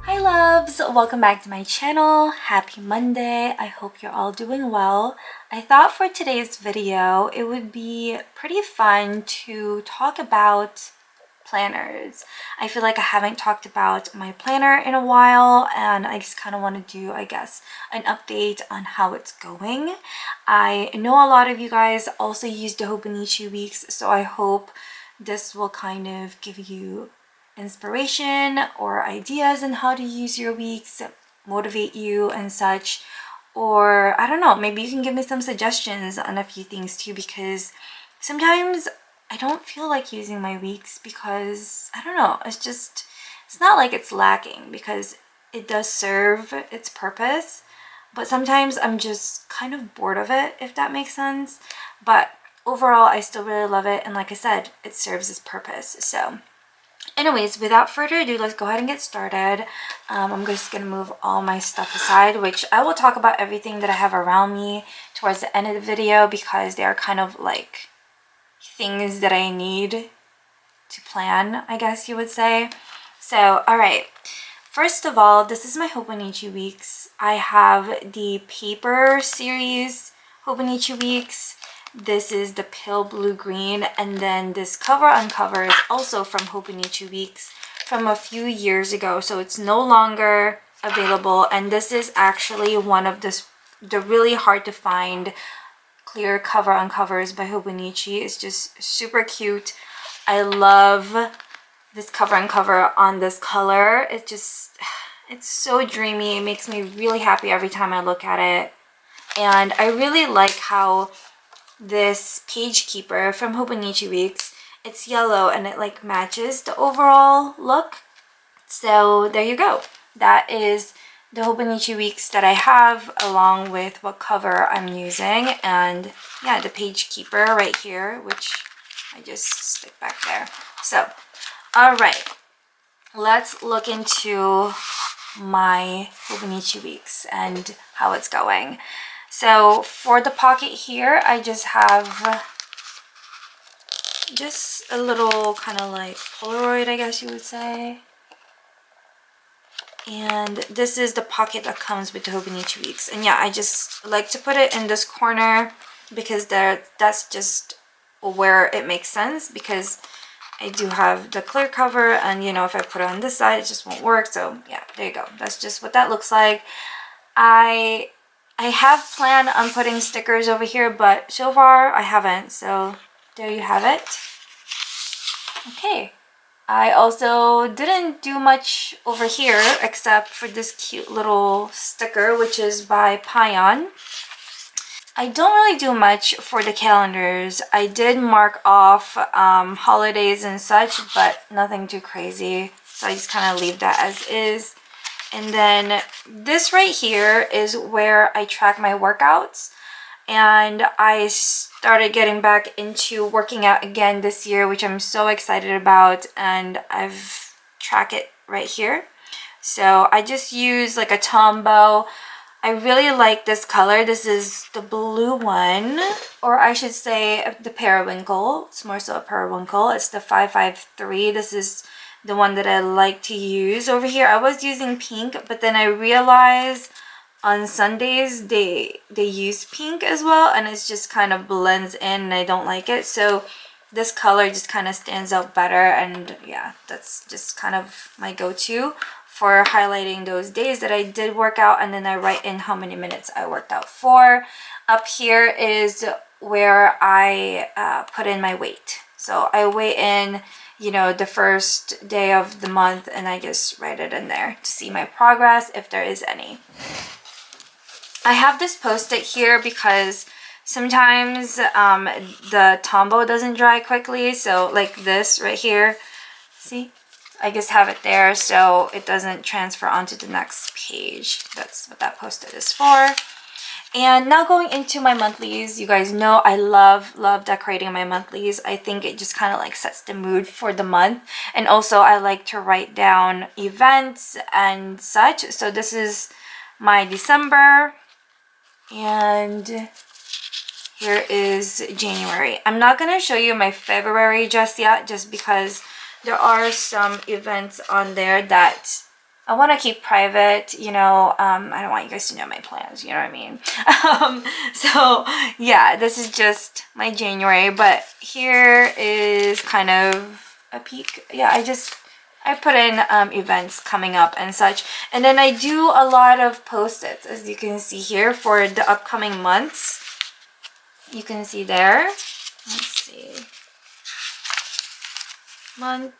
Hi loves, welcome back to my channel. Happy Monday. I hope you're all doing well. I thought for today's video it would be pretty fun to talk about planners. I feel like I haven't talked about my planner in a while, and I just kind of want to do, I guess, an update on how it's going. I know a lot of you guys also use the Hobonichi weeks, so I hope this will kind of give you inspiration or ideas on how to use your weeks, motivate you and such. Or I don't know, maybe you can give me some suggestions on a few things too, because sometimes I don't feel like using my weeks because I don't know, it's not like it's lacking, because it does serve its purpose, but sometimes I'm just kind of bored of it, if that makes sense. But overall I still really love it, and like I said, it serves its purpose. So anyways, without further ado, let's go ahead and get started. I'm just going to move all my stuff aside, which I will talk about everything that I have around me towards the end of the video, because they are kind of like things that I need to plan, I guess you would say. So, alright. First of all, this is my Hobonichi weeks. I have the paper series Hobonichi weeks. This is the pale blue green, and then this cover on cover is also from Hobonichi weeks from a few years ago, so it's no longer available. And this is actually one of the really hard to find clear cover on covers by Hobonichi. It's just super cute. I love this cover on cover on this color. It's so dreamy. It makes me really happy every time I look at it. And I really like how this page keeper from Hobonichi weeks, it's yellow and it like matches the overall look. So there you go. That is the Hobonichi weeks that I have, along with what cover I'm using, and yeah, the page keeper right here, which I just stick back there. So all right, let's look into my Hobonichi weeks and how it's going. So for the pocket here, I just have just a little kind of like Polaroid, I guess you would say. And this is the pocket that comes with the Hobonichi weeks. And yeah, I just like to put it in this corner because that's just where it makes sense, because I do have the clear cover, and you know, if I put it on this side, it just won't work. So yeah, there you go. That's just what that looks like. I have planned on putting stickers over here, but so far I haven't. So there you have it. Okay. I also didn't do much over here except for this cute little sticker, which is by Payon. I don't really do much for the calendars. I did mark off holidays and such, but nothing too crazy. So I just kind of leave that as is. And then this right here is where I track my workouts. And I started getting back into working out again this year, which I'm so excited about. And I've tracked it right here. So I just use like a Tombow. I really like this color. This is the blue one, or I should say the periwinkle. It's more so a periwinkle. It's the 553. This is the one that I like to use over here. I was using pink, but then I realized on Sundays they use pink as well, and it's just kind of blends in and I don't like it. So this color just kind of stands out better, and yeah, that's just kind of my go-to for highlighting those days that I did work out, and then I write in how many minutes I worked out for. Up here is where I put in my weight. So I weigh in, you know, the first day of the month, and I just write it in there to see my progress if there is any. I have this post-it here because sometimes the Tombow doesn't dry quickly. So like this right here, see? I just have it there so it doesn't transfer onto the next page. That's what that post-it is for. And now going into my monthlies, you guys know I love decorating my monthlies. I think it just kind of like sets the mood for the month. And also I like to write down events and such. So this is my December, and here is January. I'm not going to show you my February just yet, just because there are some events on there that I want to keep private, you know. I don't want you guys to know my plans, you know what I mean? So yeah, this is just my January, but here is kind of a peek. Yeah, I put in events coming up and such. And then I do a lot of post-its, as you can see here, for the upcoming months. You can see there. Let's see. Month.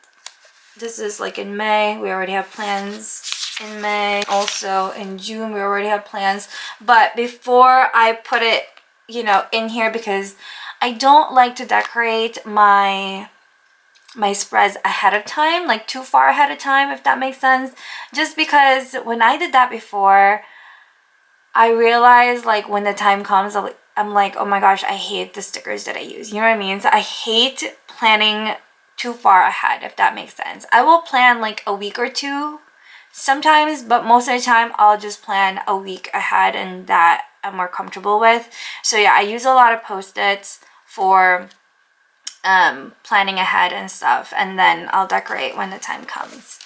This is like in May. We already have plans in May. Also in June, we already have plans. But before I put it, you know, in here, because I don't like to decorate my spreads ahead of time, like too far ahead of time, if that makes sense. Just because when I did that before, I realized like when the time comes, I'm like, oh my gosh, I hate the stickers that I use. You know what I mean? So I hate planning too far ahead, if that makes sense. I will plan like a week or two sometimes, but most of the time I'll just plan a week ahead, and that I'm more comfortable with. So yeah, I use a lot of post-its for planning ahead and stuff, and then I'll decorate when the time comes.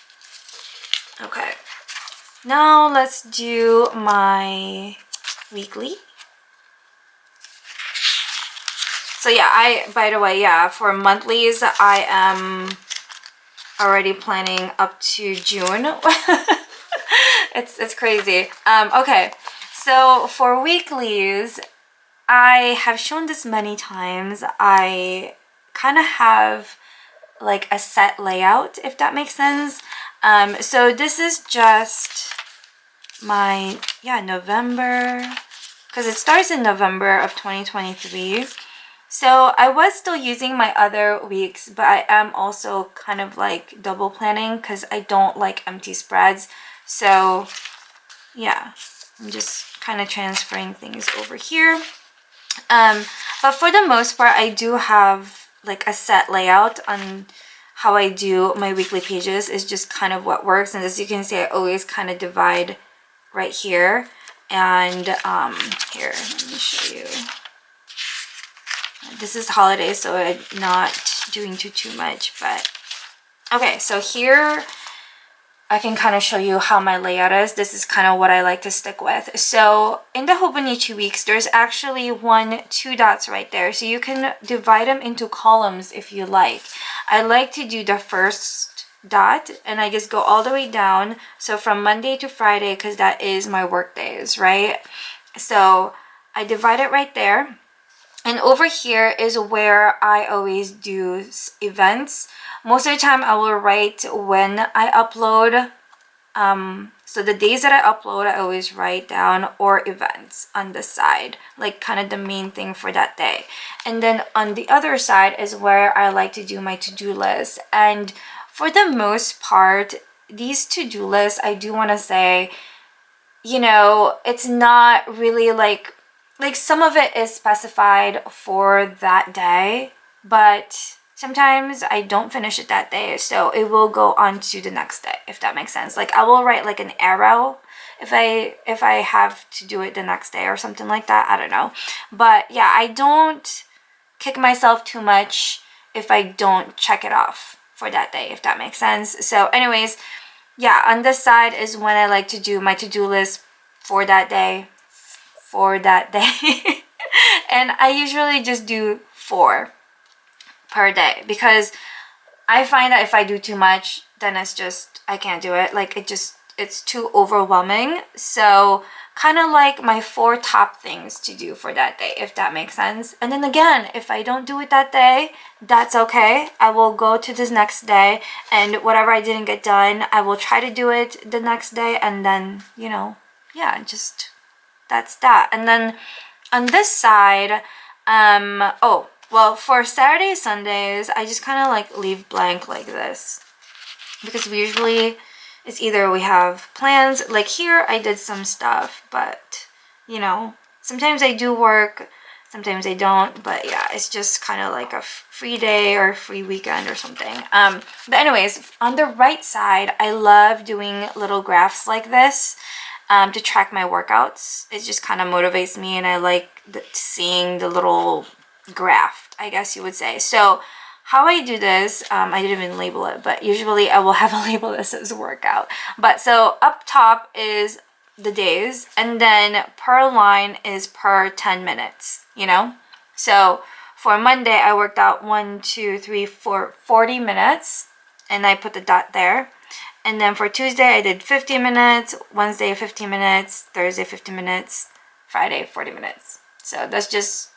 Okay, now let's do my weekly. So yeah, by the way, yeah, for monthlies, I am already planning up to June. It's crazy. Okay, so for weeklies, I have shown this many times. I kind of have like a set layout, if that makes sense. So this is just my, yeah, November, because it starts in November of 2023. So I was still using my other weeks, but I am also kind of like double planning because I don't like empty spreads. So yeah, I'm just kind of transferring things over here. But for the most part, I do have like a set layout on how I do my weekly pages. Is just kind of what works. And as you can see, I always kind of divide right here. And here, let me show you. This is holiday, so I'm not doing too much, but okay, so here I can kind of show you how my layout is. This is kind of what I like to stick with. So in the Hobonichi weeks, there's actually 2 dots right there. So you can divide them into columns if you like. I like to do the first dot, and I just go all the way down. So from Monday to Friday, because that is my work days, right? So I divide it right there. And over here is where I always do events. Most of the time I will write when I upload. So the days that I upload, I always write down, or events on the side, like kind of the main thing for that day. And then on the other side is where I like to do my to-do list. And for the most part, these to-do lists, I do want to say, you know, it's not really like some of it is specified for that day, but sometimes I don't finish it that day, so it will go on to the next day, if that makes sense. Like I will write like an arrow if I have to do it the next day or something like that. I don't know. But yeah, I don't kick myself too much if I don't check it off for that day, if that makes sense. So anyways, yeah, on this side is when I like to do my to-do list for that day. And I usually just do 4 per day, because I find that if I do too much, then it's just, I can't do it. Like it just it's too overwhelming. So kind of like my 4 top things to do for that day, if that makes sense. And then again, if I don't do it that day, that's okay. I will go to this next day, and whatever I didn't get done, I will try to do it the next day, and then, you know, yeah, just that's that. And then on this side, oh, well, for Saturday, Sundays, I just kind of like leave blank like this, because we usually, it's either we have plans, like here I did some stuff, but you know, sometimes I do work, sometimes I don't, but yeah, it's just kind of like a free day or free weekend or something. But anyways, on the right side, I love doing little graphs like this to track my workouts. It just kind of motivates me, and I like seeing the little graph, I guess you would say. So how I do this, I didn't even label it, but usually I will have a label that says workout. But so up top is the days, and then per line is per 10 minutes, you know? So for Monday, I worked out 1, 2, 3, 4, 40 minutes, and I put the dot there. And then for Tuesday, I did 50 minutes, Wednesday, 15 minutes, Thursday, 50 minutes, Friday, 40 minutes. So that's just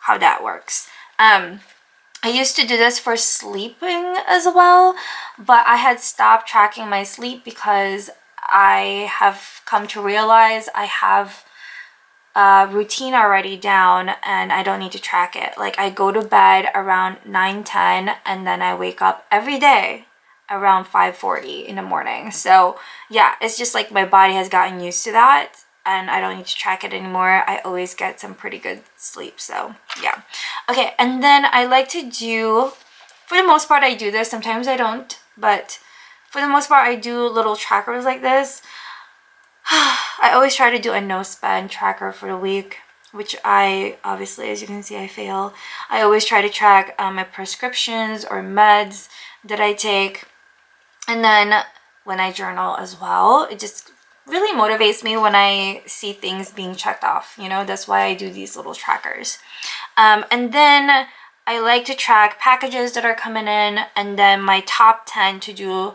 how that works. I used to do this for sleeping as well, but I had stopped tracking my sleep because I have come to realize I have a routine already down and I don't need to track it. Like I go to bed around 9-10 and then I wake up every day around 5:40 in the morning. So yeah, it's just like my body has gotten used to that, and I don't need to track it anymore. I always get some pretty good sleep, so yeah. Okay, and then I like to do, for the most part I do this, sometimes I don't, but for the most part I do little trackers like this. I always try to do a no spend tracker for the week, which I obviously, as you can see, I fail. I always try to track my prescriptions or meds that I take, and then when I journal as well, it just really motivates me when I see things being checked off, you know. That's why I do these little trackers. And then I like to track packages that are coming in, and then my top 10 to do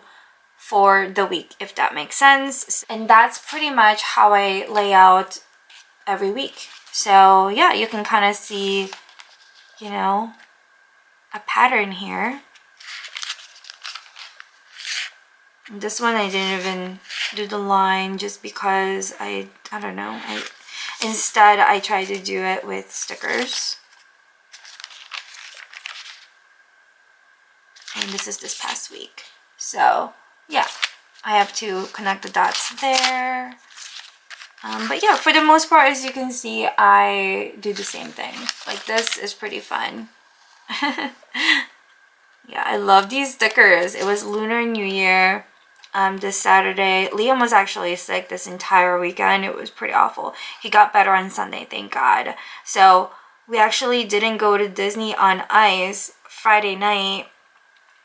for the week, if that makes sense. And that's pretty much how I lay out every week. So yeah, you can kind of see, you know, a pattern here. This one I didn't even do the line just because I don't know. Instead I tried to do it with stickers. And this is this past week. So yeah, I have to connect the dots there. But yeah, for the most part, as you can see, I do the same thing. Like this is pretty fun. Yeah, I love these stickers. It was Lunar New Year this Saturday. Liam was actually sick this entire weekend. It was pretty awful. He got better on Sunday, thank God. So we actually didn't go to Disney on Ice Friday night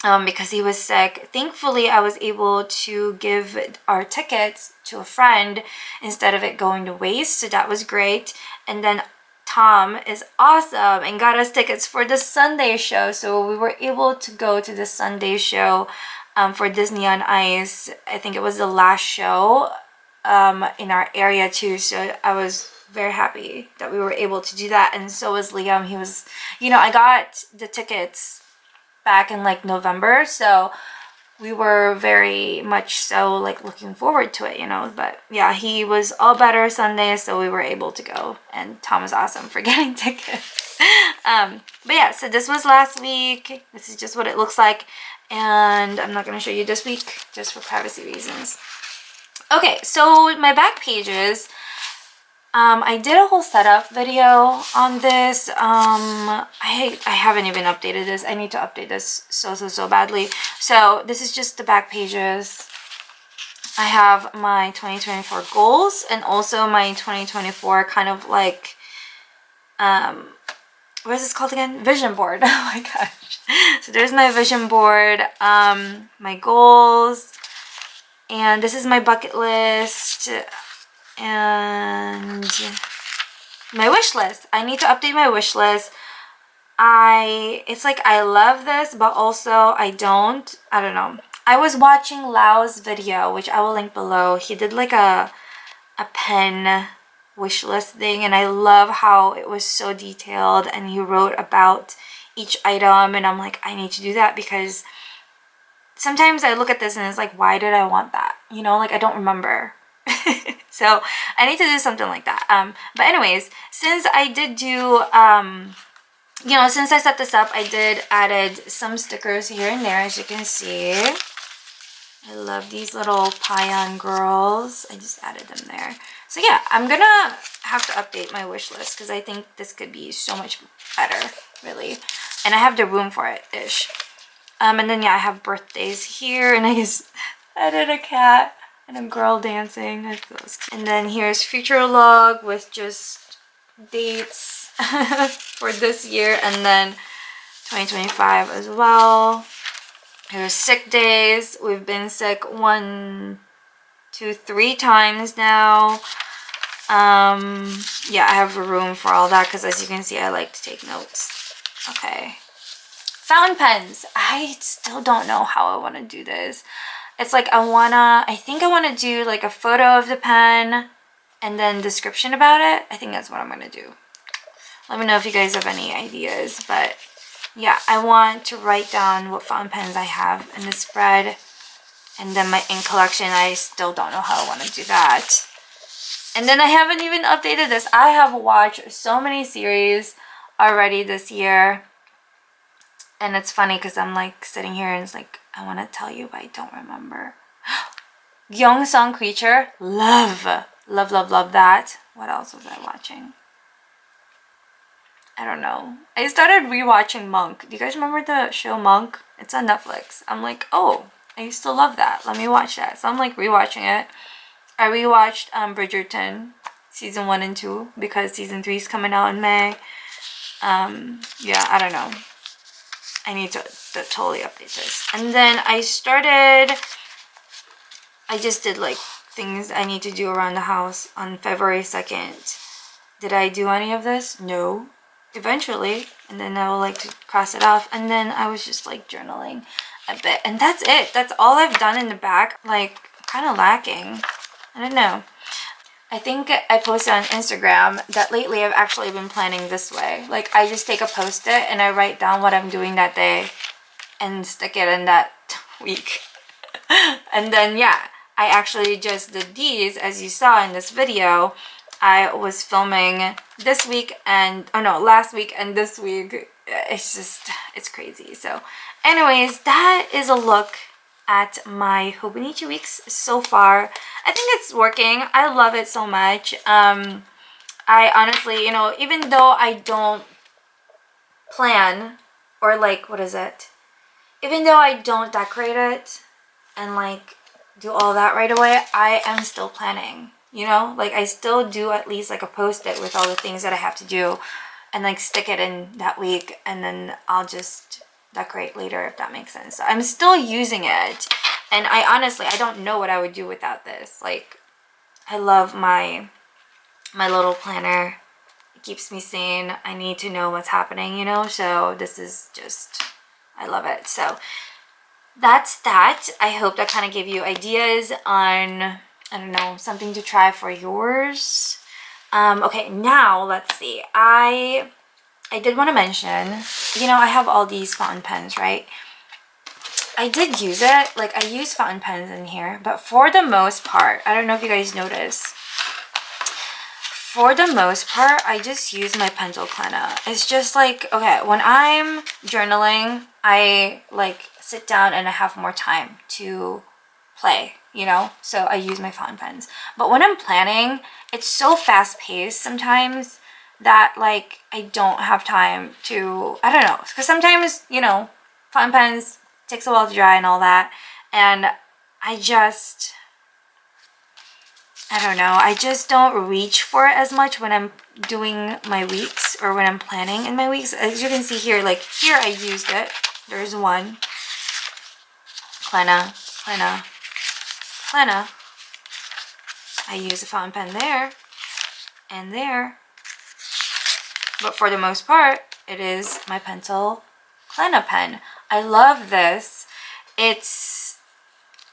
because he was sick. Thankfully, I was able to give our tickets to a friend instead of it going to waste. So that was great. And then Tom is awesome and got us tickets for the Sunday show. So we were able to go to the Sunday show for Disney on Ice. I think it was the last show in our area too. So I was very happy that we were able to do that. And so was Liam. He was, you know, I got the tickets back in like November. So we were very much so like looking forward to it, you know. But yeah, he was all better Sunday, so we were able to go, and Tom was awesome for getting tickets. But yeah, so this was last week. This is just what it looks like, and I'm not going to show you this week just for privacy reasons. Okay, so my back pages, I did a whole setup video on this. I haven't even updated this. I need to update this so badly. So this is just the back pages. I have my 2024 goals and also my 2024 kind of like, what is this called again? Vision board. Oh my gosh. So there's my vision board, my goals, and this is my bucket list. And my wish list. I need to update my wish list. It's like I love this, but also I don't know. I was watching Lao's video, which I will link below. He did like a pen wish list thing, and I love how it was so detailed, and he wrote about each item, and I'm like, I need to do that, because sometimes I look at this and it's like, why did I want that? You know, like I don't remember. So I need to do something like that. But anyways, since I did do you know, since I set this up, I did added some stickers here and there, as you can see. I love these little Payan girls. I just added them there. So yeah, I'm gonna have to update my wish list, because I think this could be so much better, really. And I have the room for it-ish. And then yeah, I have birthdays here, and I just added a cat and a girl dancing. And then here's future log with just dates for this year, and then 2025 as well. Here's sick days. We've been sick 1, 2, 3 times now. Yeah, I have room for all that, because as you can see, I like to take notes. Okay. Fountain pens. I still don't know how I want to do this. It's like I think I want to do like a photo of the pen and then description about it. I think that's what I'm going to do. Let me know if you guys have any ideas, but yeah, I want to write down what fountain pens I have in the spread, and then my ink collection. I still don't know how I want to do that. And then I haven't even updated this. I have watched so many series already this year, and it's funny because I'm like sitting here and it's like, I want to tell you, but I don't remember. Gyeongsang Creature, love that. What else was I watching? I don't know. I started rewatching Monk. Do you guys remember the show Monk? It's on Netflix. I'm like, oh, I used to love that. Let me watch that. So I'm like rewatching it. I rewatched Bridgerton season 1 and 2 because season 3 is coming out in May. Yeah, I don't know. I need to totally update this. And then I just did like things I need to do around the house on February 2nd. Did I do any of this? No. Eventually, and then I will like to cross it off, and then I was just like journaling a bit, and that's it. That's all I've done in the back. Like, kind of lacking. I don't know. I think I posted on Instagram that lately I've actually been planning this way. Like, I just take a post-it and I write down what I'm doing that day and stick it in that week. And then yeah, I actually just did these, as you saw in this video. I was filming this week and, oh no, last week and this week. It's crazy. So anyways, that is a look at my Hobonichi weeks so far. I think it's working. I love it so much. I honestly, you know, even though I don't plan or like, what is it? Even though I don't decorate it and like do all that right away, I am still planning. You know, like I still do at least like a post-it with all the things that I have to do and like stick it in that week, and then I'll just decorate later, if that makes sense. So I'm still using it, and I honestly, I don't know what I would do without this. Like, I love my little planner. It keeps me sane. I need to know what's happening, you know, so this is just, I love it. So that's that. I hope that kind of gave you ideas on, I don't know, something to try for yours. Okay, now let's see. I did want to mention, you know, I have all these fountain pens, right? I did use it. Like, I use fountain pens in here, but for the most part, I don't know if you guys notice. For the most part, I just use my pencil cleaner. It's just like, okay, when I'm journaling, I like sit down and I have more time to play, you know, so I use my fountain pens. But when I'm planning, it's so fast paced sometimes that like I don't have time to, I don't know, because sometimes, you know, fountain pens takes a while to dry and all that, and I don't know, I just don't reach for it as much when I'm doing my weeks or when I'm planning in my weeks. As you can see here, like here I used it. There's one. Plena. I use a fountain pen there and there. But for the most part, it is my pencil Plena pen. I love this. It's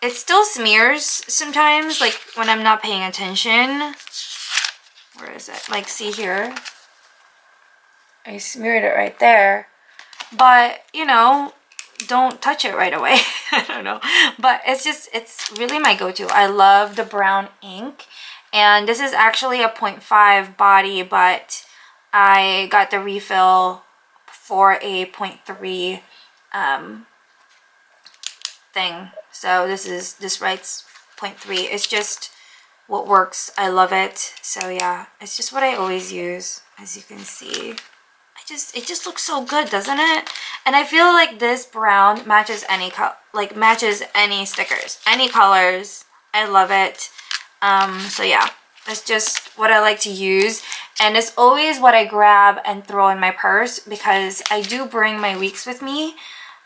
it still smears sometimes, like when I'm not paying attention. Where is it? Like, see here? I smeared it right there. But, you know, don't touch it right away. I don't know. But it's really my go-to. I love the brown ink. And this is actually a 0.5 body, but I got the refill for a 0.3 thing. So this writes 0.3. It's just what works. I love it. So yeah, it's just what I always use, as you can see. It just looks so good, doesn't it? And I feel like this brown matches any matches any stickers, any colors. I love it. So yeah, that's just what I like to use, and it's always what I grab and throw in my purse, because I do bring my weeks with me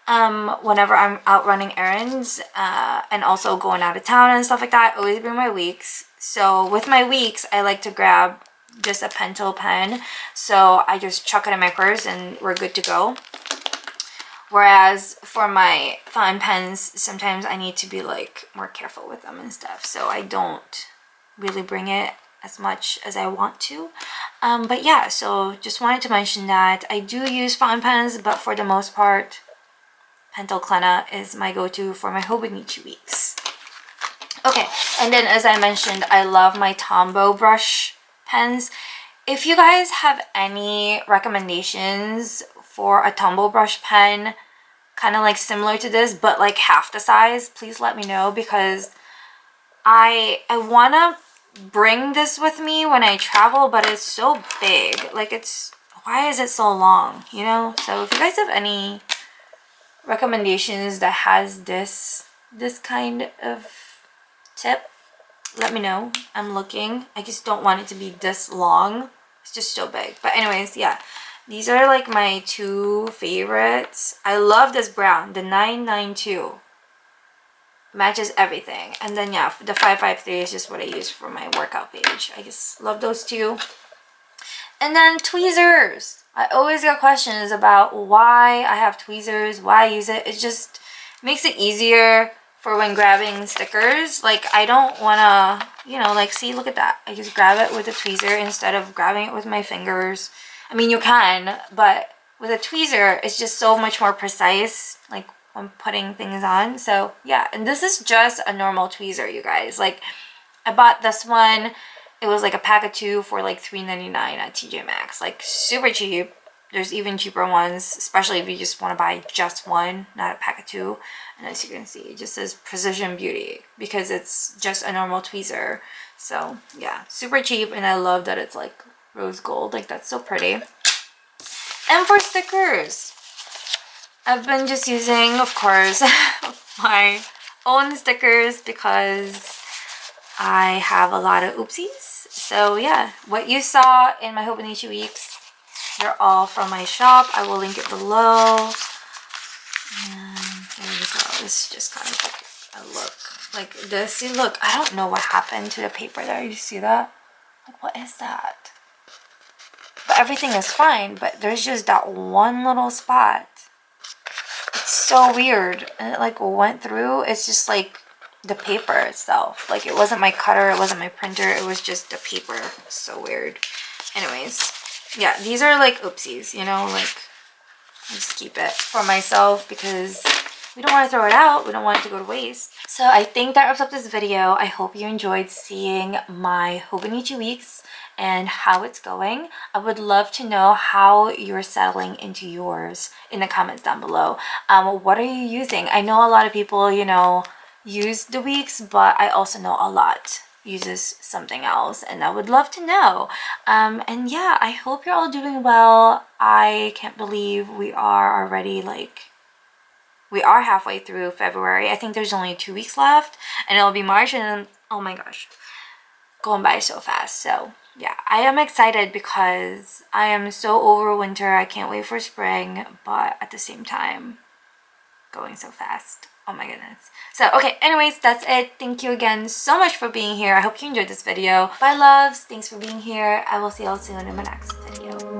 whenever I'm out running errands and also going out of town and stuff like that. I always bring my weeks. So with my weeks, I like to grab just a pencil pen, so I just chuck it in my purse and we're good to go. Whereas for my fountain pens, sometimes I need to be like more careful with them and stuff, so I don't really bring it as much as I want to. But yeah, so just wanted to mention that I do use fountain pens, but for the most part, Pentel Clenna is my go-to for my Hobonichi weeks. Okay, and then as I mentioned, I love my Tombow brush pens. If you guys have any recommendations for a Tombow brush pen, kind of like similar to this, but like half the size, please let me know, because I want to bring this with me when I travel, but it's so big. Like, why is it so long, you know? So if you guys have any recommendations that has this kind of tip, let me know. I'm looking. I just don't want it to be this long. It's just so big. But anyways, yeah, these are like my two favorites. I love this brown, the 992. Matches everything. And then yeah, the 553 is just what I use for my workout page. I just love those two. And then tweezers. I always get questions about why I have tweezers, why I use it. It just makes it easier for when grabbing stickers. Like, I don't want to, you know, like, see, look at that. I just grab it with a tweezer instead of grabbing it with my fingers. I mean, you can, but with a tweezer, it's just so much more precise, like, when putting things on. So, yeah, and this is just a normal tweezer, you guys. Like, I bought this one. It was like a pack of 2 for like $3.99 at TJ Maxx. Like, super cheap. There's even cheaper ones, especially if you just want to buy just one, not a pack of 2. And as you can see, it just says Precision Beauty because it's just a normal tweezer. So yeah, super cheap, and I love that it's like rose gold. Like, that's so pretty. And for stickers, I've been just using, of course, my own stickers because I have a lot of oopsies. So yeah, what you saw in my Hobonichi weeks, they're all from my shop. I will link it below. And there we go. This is just kind of like a look like this. See, look, I don't know what happened to the paper there. You see that? Like, what is that? But everything is fine, but there's just that one little spot. It's so weird. And it like went through. It's just like the paper itself. Like, it wasn't my cutter, it wasn't my printer, it was just the paper. It's so weird. Anyways, yeah, these are like oopsies, you know, like, I just keep it for myself because we don't want to throw it out. We don't want it to go to waste. So I think that wraps up this video. I hope you enjoyed seeing my Hobonichi weeks and how it's going. I would love to know how you're settling into yours in the comments down below. What are you using? I know a lot of people, you know, use the weeks, but I also know a lot uses something else, and I would love to know. And yeah, I hope you're all doing well. I can't believe we are already we are halfway through February. I think there's only 2 weeks left and it'll be March, and then, oh my gosh, going by so fast. So yeah, I am excited because I am so over winter. I can't wait for spring, but at the same time, going so fast. Oh my goodness. So, okay, anyways, that's it. Thank you again so much for being here. I hope you enjoyed this video. Bye, loves. Thanks for being here. I will see you all soon in my next video.